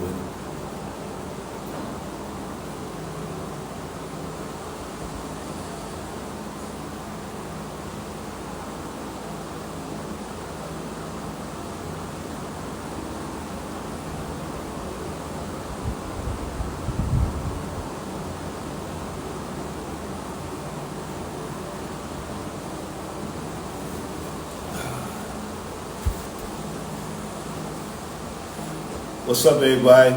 with it. What's up, everybody?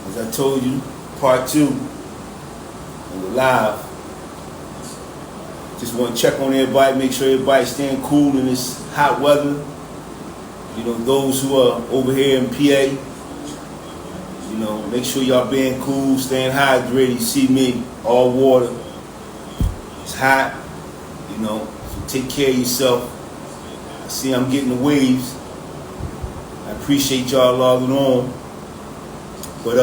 As I told you, part 2, and we're live. Just want to check on everybody, make sure everybody's staying cool in this hot weather. You know, those who are over here in PA, you know, make sure y'all being cool, staying hydrated. You see me, all water. It's hot, you know, so take care of yourself. I see I'm getting the waves. I appreciate y'all logging on. But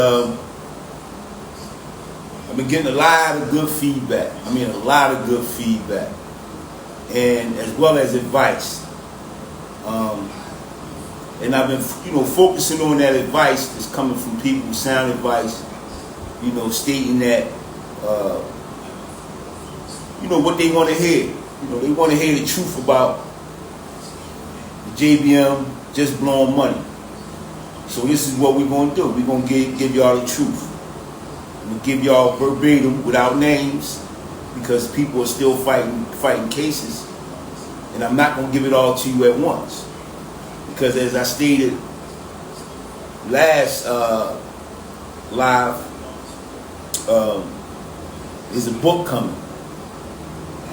I've been getting a lot of good feedback. I mean, a lot of good feedback. And as well as advice. And I've been, you know, focusing on that advice that's coming from people, sound advice, you know, stating that, you know, what they want to hear. You know, they want to hear the truth about the JBM just blowing money. So this is what we're going to do. We're going to give y'all the truth. I'm going to give y'all verbatim without names because people are still fighting cases. And I'm not going to give it all to you at once. Because as I stated last live, there's a book coming.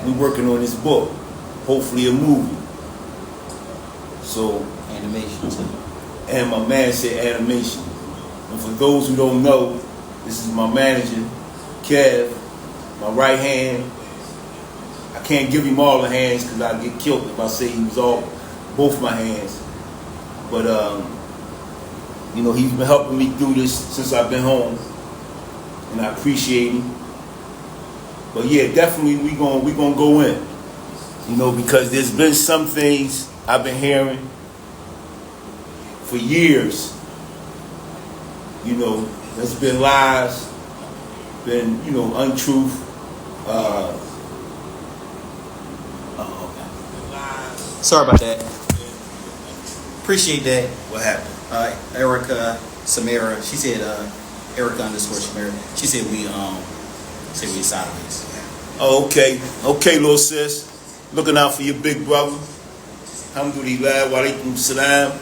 We're working on this book. Hopefully a movie. So animation too. And my man said animation. And for those who don't know, this is my manager, Kev, my right hand. I can't give him all the hands because I'd get killed if I say he was all both my hands. But you know, he's been helping me through this since I've been home, and I appreciate him. But yeah, definitely we gonna go in, you know, because there's been some things I've been hearing for years. You know, there's been lies, been, you know, untruth. Sorry about that. Appreciate that. What happened? Erica Samara. She said Erica _ Samara. She said we sideways. Oh, okay, little sis. Looking out for your big brother. Alhamdulillah, wa alaikum salam.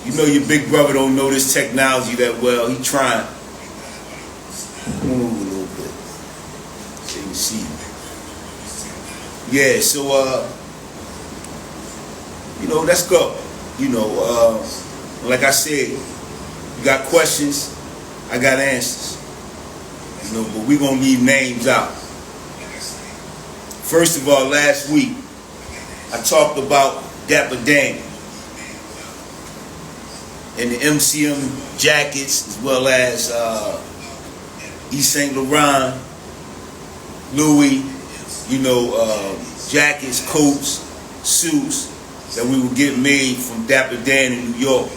You know your big brother don't know this technology that well. He trying. Move a little bit so you can see. Yeah, so you know, let's go. You know, like I said, you got questions, I got answers. You know, but we're gonna leave names out. First of all, last week I talked about Dapper Dan and the MCM jackets, as well as Yves Saint Laurent, Louis, you know, jackets, coats, suits that we would get made from Dapper Dan in New York.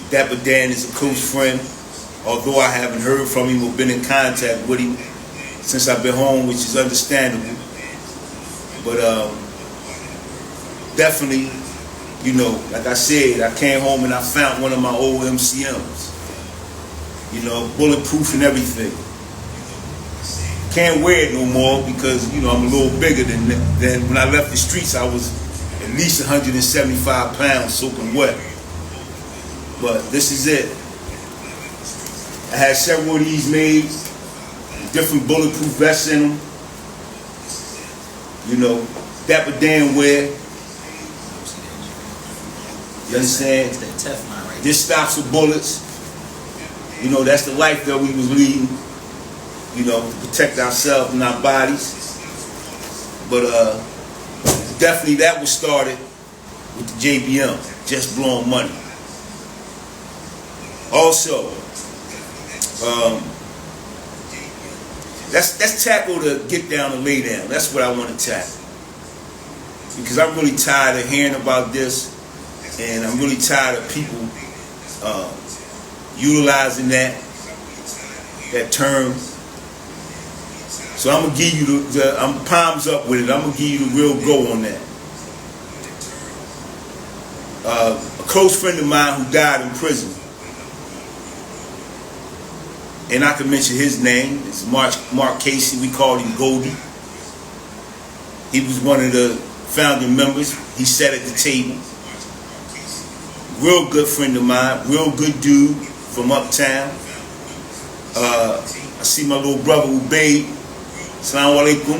Dapper Dan is a close friend, although I haven't heard from him or been in contact with him since I've been home, which is understandable. But definitely, you know, like I said, I came home and I found one of my old MCMs. You know, bulletproof and everything. Can't wear it no more because, you know, I'm a little bigger than when I left the streets. I was at least 175 pounds soaking wet. But this is it. I had several of these made, different bulletproof vests in them. You know, Dapper Dan wear. You understand? It's that Teflon right there. This stops the bullets. You know, that's the life that we was leading. You know, to protect ourselves and our bodies. But definitely that was started with the JBM, just blowing money. Also, let's tackle the get down and lay down. That's what I want to tackle. Because I'm really tired of hearing about this. and I'm really tired of people utilizing that term. So I'm gonna give you I'm palms up with it. I'm gonna give you the real go on that. A close friend of mine who died in prison, and I can mention his name. It's Mark Casey. We called him Goldie. He was one of the founding members. He sat at the table. Real good friend of mine. Real good dude from uptown. I see my little brother Ubaid. Assalamu alaikum.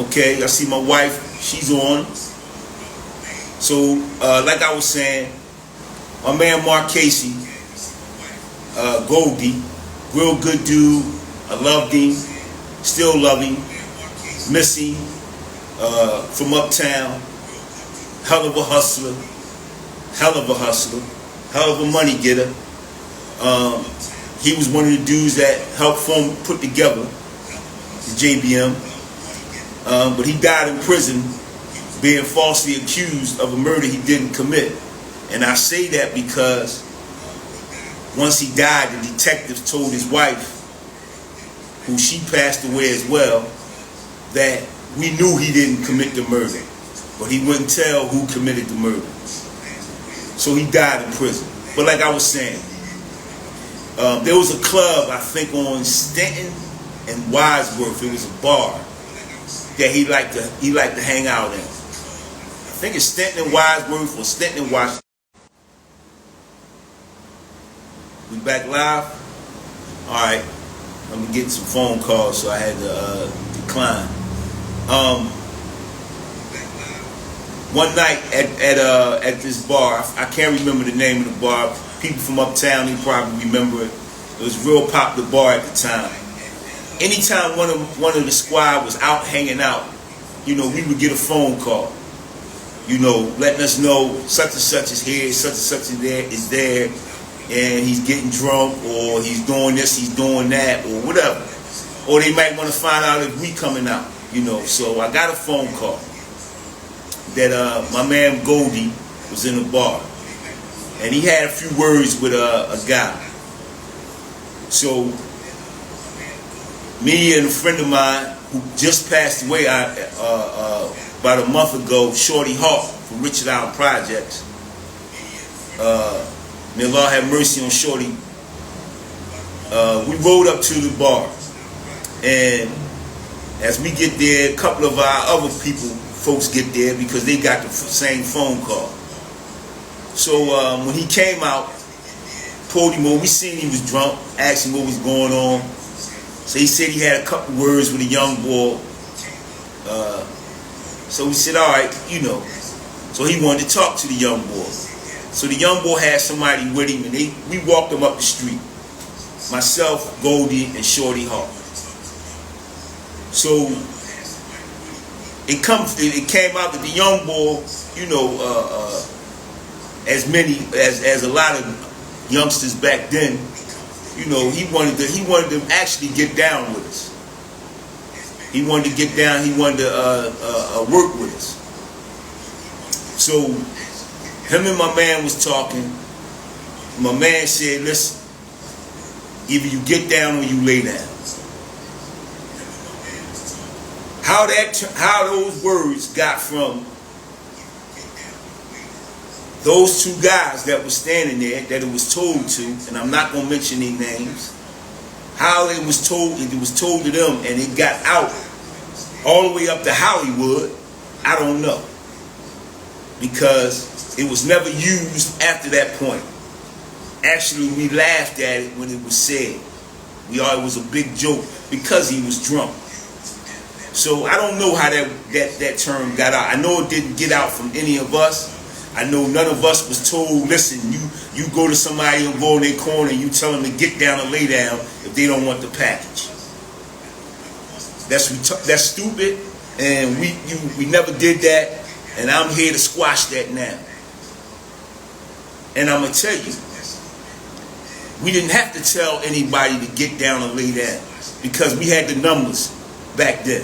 Okay, I see my wife. She's on. So, like I was saying, my man Mark Casey, Goldie, real good dude. I loved him. Still love him. Miss him. From uptown. Hell of a hustler. Hell of a hustler. Hell of a money getter. He was one of the dudes that helped put together the JBM. But he died in prison being falsely accused of a murder he didn't commit. And I say that because once he died, the detectives told his wife, who she passed away as well, that we knew he didn't commit the murder, but he wouldn't tell who committed the murder. So he died in prison. But like I was saying, there was a club, I think, on Stanton and Wadsworth. It was a bar that he liked to hang out in. I think it's Stanton and Wadsworth or Stanton and Washington. We back live? Alright. I'm getting some phone calls, so I had to decline. One night at this bar, I can't remember the name of the bar. People from uptown, they probably remember it. It was a real popular bar at the time. Anytime one of the squad was out hanging out, we would get a phone call, letting us know such and such is here, such and such is there, and he's getting drunk, or he's doing this, he's doing that, or whatever. Or they might want to find out if we coming out, So I got a phone call that my man Goldie was in the bar, and he had a few words with a guy. So me and a friend of mine who just passed away about a month ago, Shorty Hawk from Richard Allen Projects. May Allah have mercy on Shorty. We rode up to the bar, and as we get there, a couple of our other folks get there because they got the same phone call. So when he came out, pulled him over. We seen he was drunk, asked him what was going on. So he said he had a couple words with a young boy. So we said, all right, So he wanted to talk to the young boy. So the young boy had somebody with him, and we walked him up the street. Myself, Goldie, and Shorty Hawk. So it came out that the young boy, as a lot of youngsters back then, he wanted to actually get down with us. He wanted to get down. He wanted to work with us. So him and my man was talking. My man said, "Listen, either you get down or you lay down." How those words got from those two guys that were standing there, that it was told to, and I'm not going to mention their names, how it was told to them, and it got out all the way up to Hollywood, I don't know. Because it was never used after that point. Actually, we laughed at it when it was said. We thought it was a big joke because he was drunk. So I don't know how that term got out. I know it didn't get out from any of us. I know none of us was told, listen, you go to somebody and go in their corner and you tell them to get down or lay down if they don't want the package. That's stupid, and we never did that, and I'm here to squash that now. And I'm going to tell you, we didn't have to tell anybody to get down or lay down because we had the numbers back then.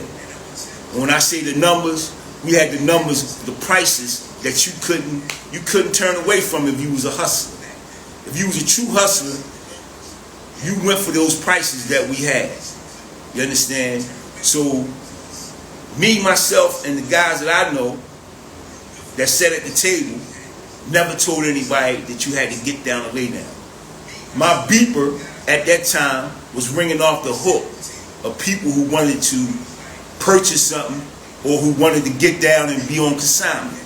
And when I say the numbers, we had the numbers, the prices that you couldn't turn away from if you was a hustler. If you was a true hustler, you went for those prices that we had. You understand? So me, myself, and the guys that I know that sat at the table never told anybody that you had to get down and lay down. My beeper at that time was ringing off the hook of people who wanted to purchase something or who wanted to get down and be on consignment.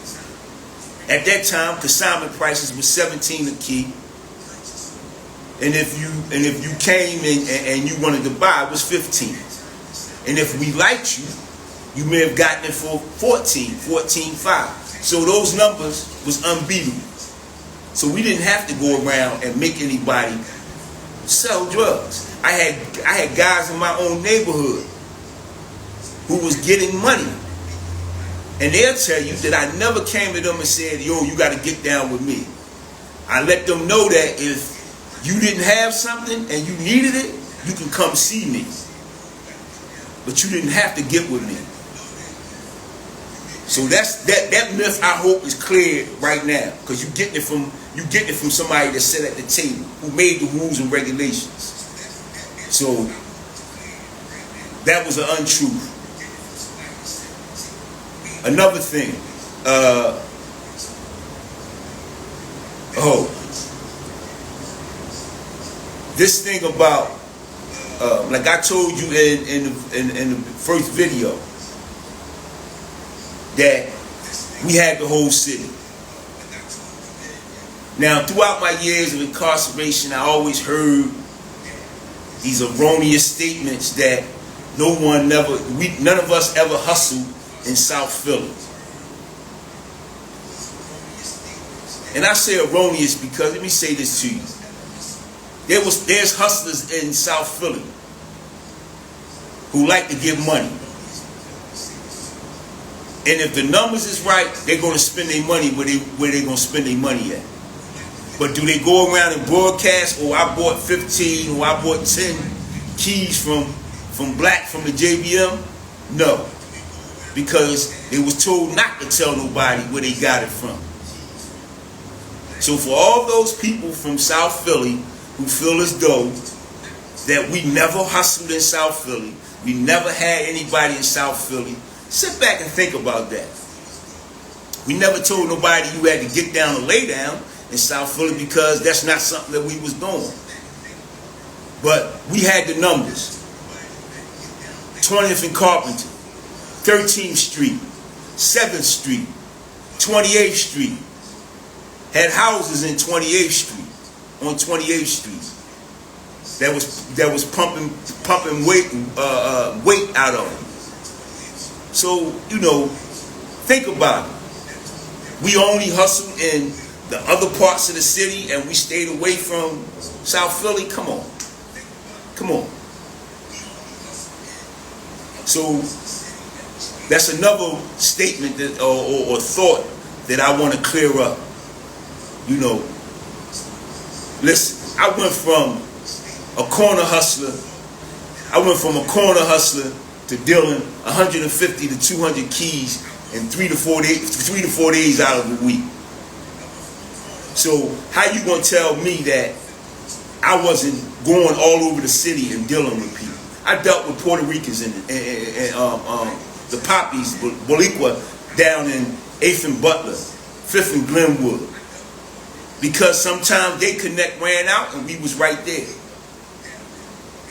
At that time, consignment prices were $17 a key. And if you came and you wanted to buy, it was $15. And if we liked you, you may have gotten it for $14.5. So those numbers was unbeatable. So we didn't have to go around and make anybody sell drugs. I had guys in my own neighborhood who was getting money. And they'll tell you that I never came to them and said, yo, you got to get down with me. I let them know that if you didn't have something and you needed it, you can come see me. But you didn't have to get with me. So that myth, I hope, is cleared right now, because you getting it from somebody that sat at the table who made the rules and regulations. So that was an untruth. Another thing, this thing about, like I told you in the first video, that we had the whole city. Now, throughout my years of incarceration, I always heard these erroneous statements that none of us ever hustled in South Philly. And I say erroneous because, let me say this to you. There's hustlers in South Philly who like to give money. And if the numbers is right, they're going to spend their money where they're going to spend their money at. But do they go around and broadcast, oh, I bought 15, or I bought 10 keys from Black from the JBM? No. Because they was told not to tell nobody where they got it from. So for all those people from South Philly who feel as though that we never hustled in South Philly, we never had anybody in South Philly, sit back and think about that. We never told nobody you had to get down and lay down in South Philly, because that's not something that we was doing. But we had the numbers. 20th and Carpenter, 13th Street, 7th Street, 28th Street. Had houses in 28th Street, on 28th Street, that was pumping weight out of them. So, think about it. We only hustled in the other parts of the city and we stayed away from South Philly. Come on. So that's another statement that, or thought that I want to clear up. Listen, I went from a corner hustler to dealing 150 to 200 keys in 3 to 4 days out of a week. So how you gonna tell me that I wasn't going all over the city and dealing with people? I dealt with Puerto Ricans and the Poppies, Boricua, down in 8th and Butler, 5th and Glenwood, because sometimes they ran out and we was right there.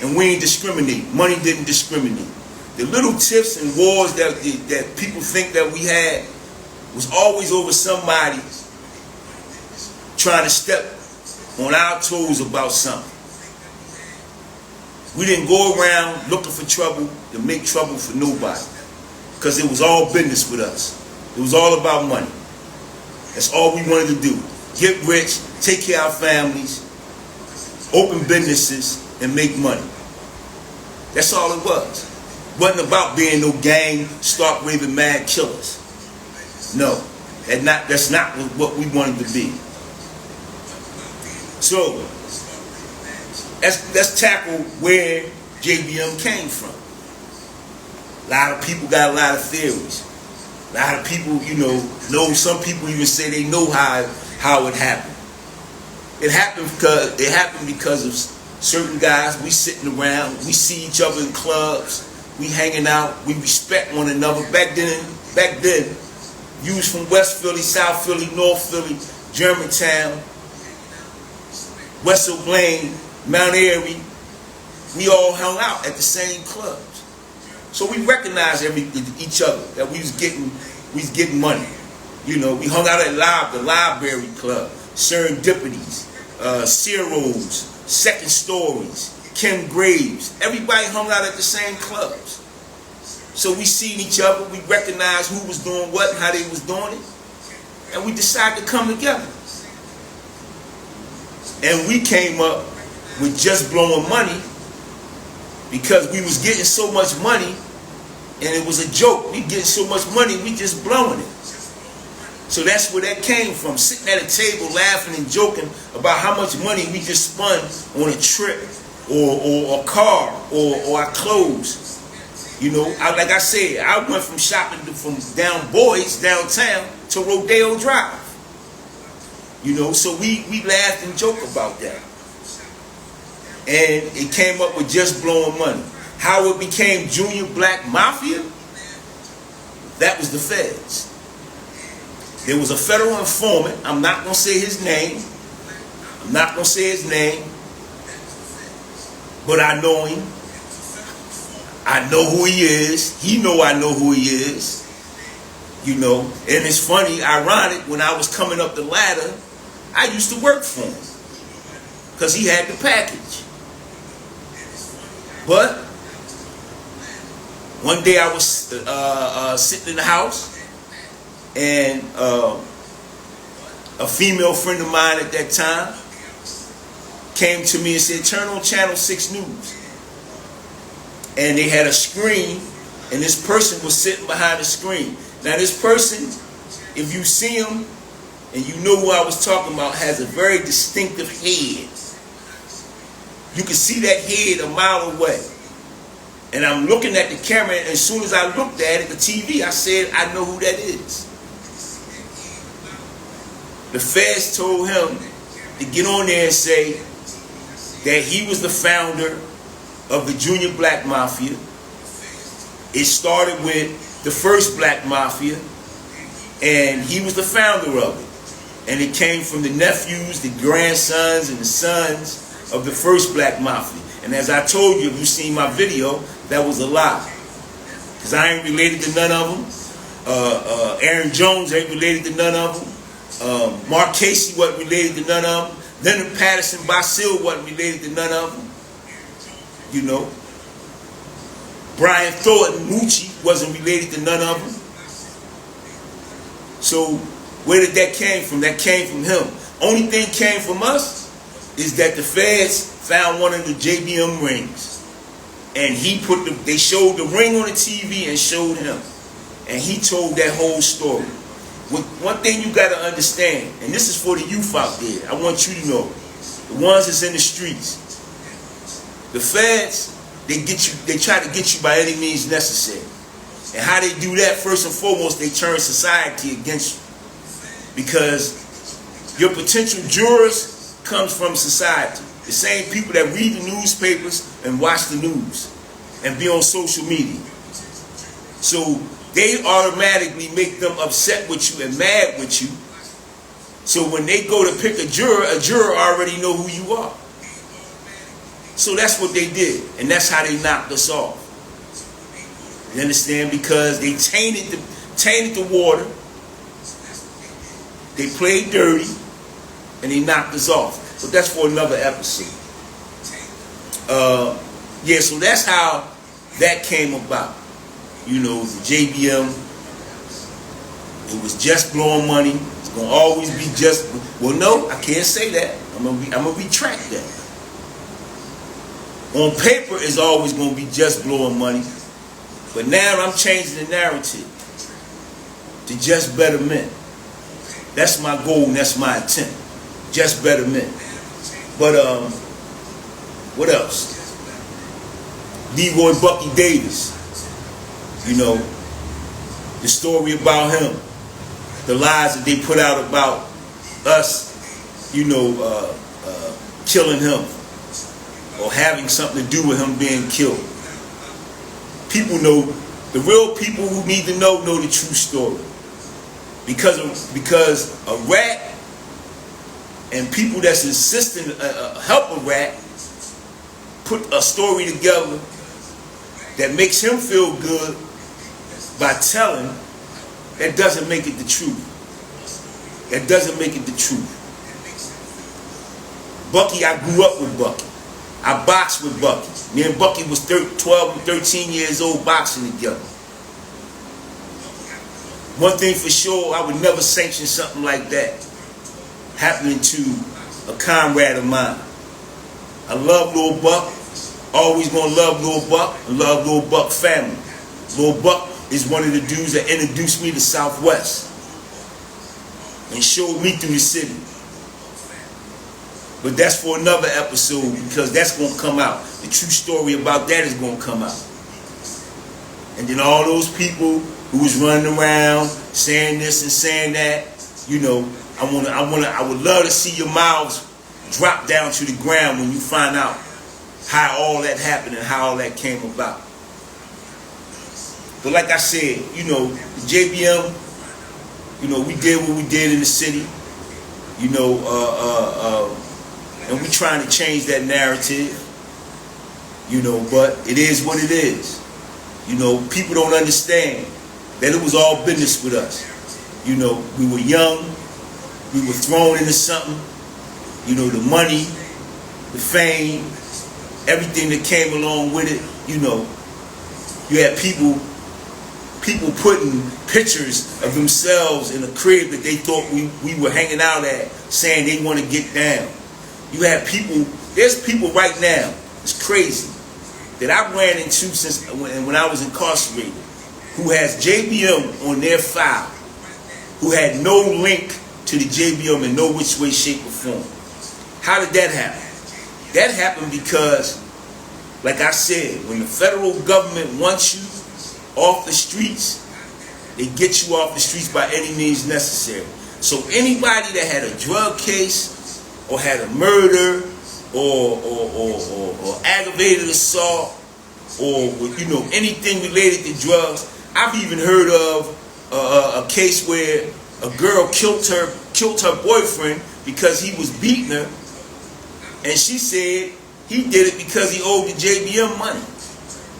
And we ain't discriminate. Money didn't discriminate. The little tiffs and wars that people think that we had was always over somebody trying to step on our toes about something. We didn't go around looking for trouble to make trouble for nobody, because it was all business with us. It was all about money. That's all we wanted to do. Get rich, take care of our families, open businesses, and make money. That's all it was. It wasn't about being no gang, stark raving mad killers. No, that's not what we wanted to be. So let's tackle where JBM came from. A lot of people got a lot of theories. A lot of people, know some people even say they know how it happened. It happened because of certain guys. We sitting around, we see each other in clubs, we hanging out, we respect one another. Back then, you was from West Philly, South Philly, North Philly, Germantown, West Oak Lane, Mount Airy. We all hung out at the same clubs. So we recognized each other, that we was getting money. We hung out at the Library Club, Serendipities, Ciro's, Second Stories, Kim Graves. Everybody hung out at the same clubs. So we seen each other, we recognized who was doing what and how they was doing it, and we decided to come together. And we came up with Just Blowing Money because we was getting so much money, and it was a joke. We getting so much money, we just blowing it. So that's where that came from, sitting at a table laughing and joking about how much money we just spun on a trip or a car or our clothes. Like I said, I went from shopping from Boyd's downtown to Rodeo Drive. So we laughed and joked about that. And it came up with Just Blowing Money. How it became Junior Black Mafia, that was the feds. There was a federal informant. I'm not going to say his name. But I know him. I know who he is. He know I know who he is. And it's funny, ironic, when I was coming up the ladder, I used to work for him because he had the package. But one day I was sitting in the house, and a female friend of mine at that time came to me and said, turn on Channel 6 News. And they had a screen, and this person was sitting behind the screen. Now this person, if you see him, and you know who I was talking about, has a very distinctive head. You can see that head a mile away. And I'm looking at the camera, and as soon as I looked at it, the TV, I said, I know who that is. The feds told him to get on there and say that he was the founder of the Junior Black Mafia. It started with the first Black Mafia, and he was the founder of it. And it came from the nephews, the grandsons, and the sons of the first Black Mafia. And as I told you, if you seen my video, that was a lie. Because I ain't related to none of them. Aaron Jones ain't related to none of them. Mark Casey wasn't related to none of them. Leonard Patterson Basil wasn't related to none of them. Brian Thornton Moochie wasn't related to none of them. So where did that came from? That came from him. Only thing came from us is that the feds found one of the JBM rings. And they showed the ring on the TV and showed him. And he told that whole story. One thing you got to understand, and this is for the youth out there, I want you to know, the ones that's in the streets, the feds, they try to get you by any means necessary. And how they do that, first and foremost, they turn society against you. Because your potential jurors comes from society. The same people that read the newspapers and watch the news and be on social media. So they automatically make them upset with you and mad with you. So when they go to pick a juror already know who you are. So that's what they did, and that's how they knocked us off. You understand? Because they tainted the water, they played dirty, and they knocked us off. But that's for another episode. So that's how that came about. The JBM, it was Just Blowing Money. It's gonna always be just. Well, no, I can't say that. I'm gonna retract that. On paper, it's always gonna be Just Blowing Money, but now I'm changing the narrative to Just Better Men. That's my goal and that's my intent. Just Better Men. But what else? Leroy Bucky Davis. the story about him, the lies that they put out about us, killing him or having something to do with him being killed. People know, the real people who need to know the true story. Because a rat and people that's insisting help a rat put a story together that makes him feel good by telling, that doesn't make it the truth. That doesn't make it the truth. Bucky, I grew up with Bucky. I boxed with Bucky. Me and Bucky was 12 and 13 years old boxing together. One thing for sure, I would never sanction something like that happening to a comrade of mine. I love Lil Buck. Always gonna love Lil Buck and love Lil Buck family. Lil Buck is one of the dudes that introduced me to Southwest and showed me through the city. But that's for another episode, because that's going to come out. The true story about that is going to come out. And then all those people who was running around saying this and saying that, I would love to see your mouths drop down to the ground when you find out how all that happened and how all that came about. But like I said, JBM, we did what we did in the city, and we trying to change that narrative, but it is what it is. People don't understand that it was all business with us. We were young, we were thrown into something, the money, the fame, everything that came along with it, you had people putting pictures of themselves in a crib that they thought we were hanging out at, saying they want to get down. You have there's people right now, it's crazy, that I ran into since when I was incarcerated, who has JBM on their file, who had no link to the JBM in no which way, shape, or form. How did that happen? That happened because, like I said, when the federal government wants you off the streets, they get you off the streets by any means necessary. So anybody that had a drug case, or had a murder, or aggravated assault, or anything related to drugs. I've even heard of a case where a girl killed her boyfriend because he was beating her, and she said he did it because he owed the JBM money.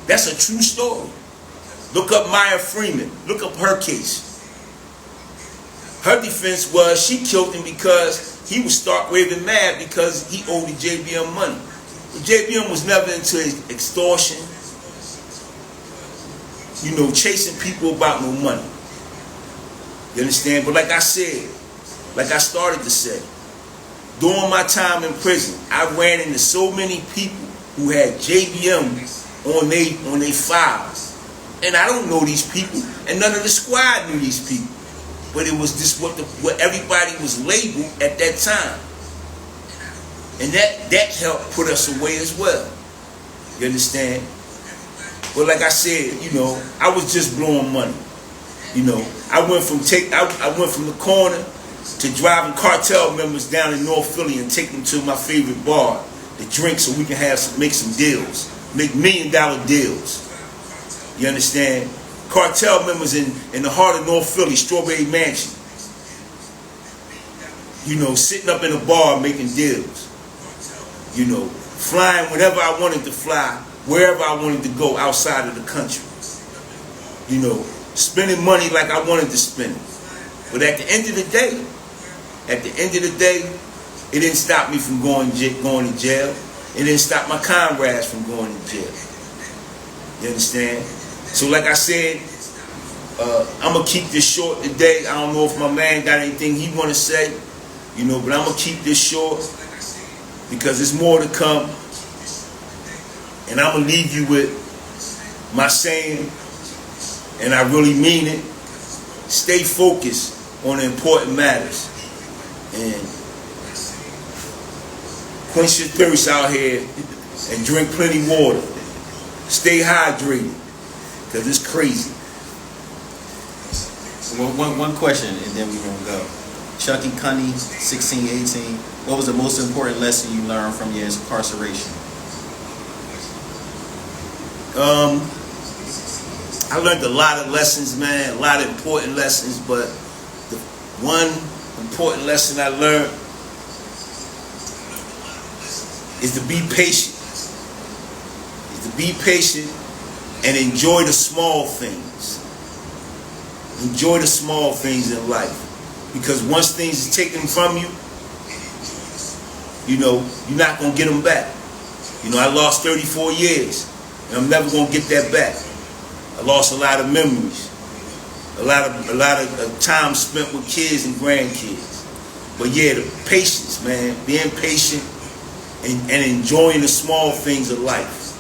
That's a true story. Look up Maya Freeman. Look up her case. Her defense was she killed him because he was stark raving mad because he owed the JBM money. But JBM was never into extortion, chasing people about no money. You understand? But like I said, like I started to say, during my time in prison, I ran into so many people who had JBM on their files. And I don't know these people, and none of the squad knew these people. But it was just what everybody was labeled at that time. And that helped put us away as well. You understand? But like I said, I was just blowing money. I went from the corner to driving cartel members down in North Philly and taking them to my favorite bar to drink so we can make some deals, make $1 million deals. You understand? Cartel members in the heart of North Philly, Strawberry Mansion. Sitting up in a bar making deals. Flying whenever I wanted to fly, wherever I wanted to go outside of the country. Spending money like I wanted to spend it. But at the end of the day, it didn't stop me from going to jail. It didn't stop my comrades from going to jail. You understand? So like I said, I'm going to keep this short today. I don't know if my man got anything he want to say, but I'm going to keep this short because there's more to come. And I'm going to leave you with my saying, and I really mean it, stay focused on the important matters. And quench your thirst out here and drink plenty water. Stay hydrated. Because it's crazy. One question, and then we're gonna go. Chucky Cunny, 16, 18. What was the most important lesson you learned from your incarceration? I learned a lot of lessons, man, a lot of important lessons, but the one important lesson I learned is to be patient. Is to be patient and enjoy the small things. Enjoy the small things in life. Because once things are taken from you, you know, you're not going to get them back. You know, I lost 34 years, and I'm never going to get that back. I lost a lot of memories, a lot of time spent with kids and grandkids. But yeah, the patience, man, being patient and enjoying the small things of life.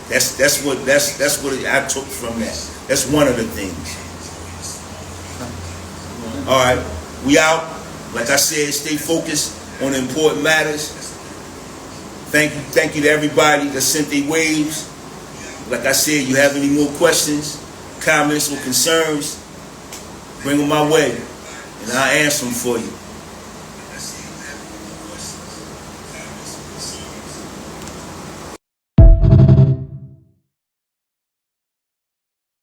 That's what I took from that. That's one of the things. All right, we out. Like I said, stay focused on the important matters. Thank you to everybody that sent their waves. Like I said, you have any more questions, comments, or concerns, bring them my way, and I'll answer them for you.